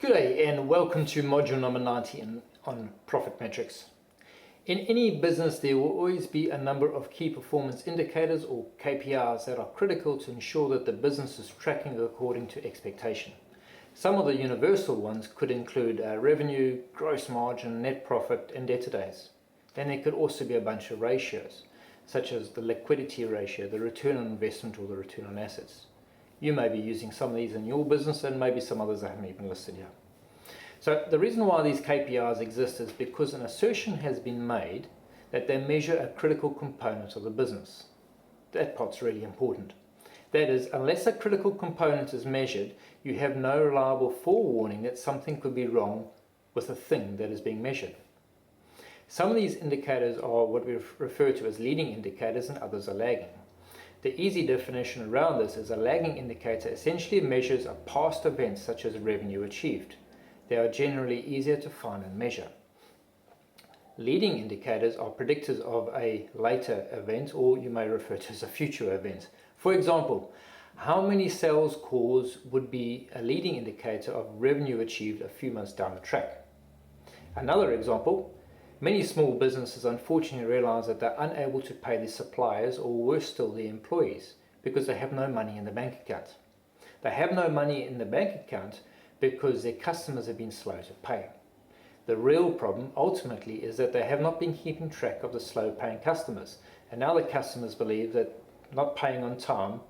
G'day and welcome to module number 19 on ProfitMetrics. In any business there will always be a number of key performance indicators or KPIs that are critical to ensure that the business is tracking according to expectation. Some of the universal ones could include revenue, gross margin, net profit and debtor days. Then there could also be a bunch of ratios such as the liquidity ratio, the return on investment or the return on assets. You may be using some of these in your business and maybe some others I haven't even listed here. So the reason why these KPIs exist is because an assertion has been made that they measure a critical component of the business. That part's really important. That is, unless a critical component is measured, you have no reliable forewarning that something could be wrong with the thing that is being measured. Some of these indicators are what we refer to as leading indicators and others are lagging. The easy definition around this is a lagging indicator essentially measures a past event such as revenue achieved. They are generally easier to find and measure. Leading indicators are predictors of a later event, or you may refer to as a future event. For example, how many sales calls would be a leading indicator of revenue achieved a few months down the track? Another example, many small businesses unfortunately realize that they're unable to pay their suppliers or worse still their employees because they have no money in the bank account. They have no money in the bank account because their customers have been slow to pay. The real problem ultimately is that they have not been keeping track of the slow paying customers, and now the customers believe that not paying on time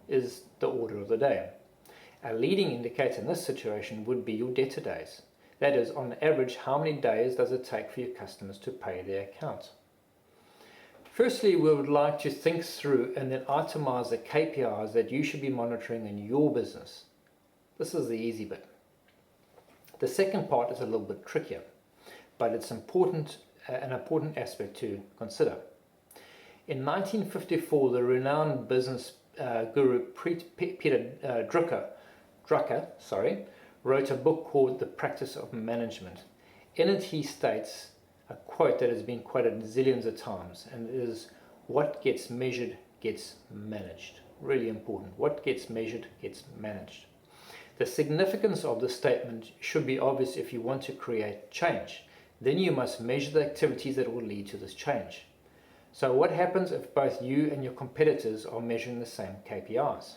is the order of the day. A leading indicator in this situation would be your debtor days. That is, on average, how many days does it take for your customers to pay their account? Firstly, we would like to think through and then itemize the KPIs that you should be monitoring in your business. This is the easy bit. The second part is a little bit trickier, but it's an important aspect to consider. In 1954, the renowned business guru Peter Drucker wrote a book called The Practice of Management. In it he states a quote that has been quoted zillions of times, and it is, "What gets measured gets managed." Really important. What gets measured gets managed. The significance of this statement should be obvious if you want to create change. Then you must measure the activities that will lead to this change. So what happens if both you and your competitors are measuring the same KPIs?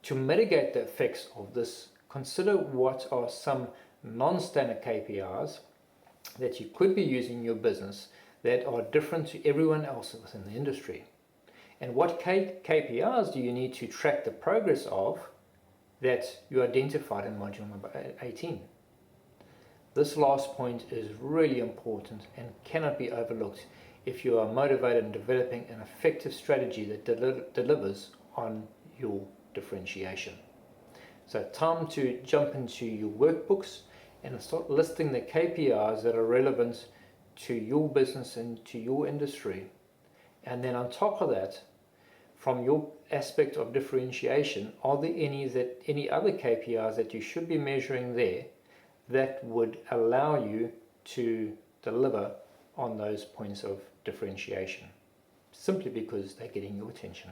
To mitigate the effects of this, consider what are some non-standard KPIs that you could be using in your business that are different to everyone else within the industry. And what KPIs do you need to track the progress of that you identified in module number 18? This last point is really important and cannot be overlooked if you are motivated in developing an effective strategy that delivers on your differentiation. So time to jump into your workbooks and start listing the KPIs that are relevant to your business and to your industry. And then on top of that, from your aspect of differentiation, are there any other KPIs that you should be measuring there that would allow you to deliver on those points of differentiation, simply because they're getting your attention?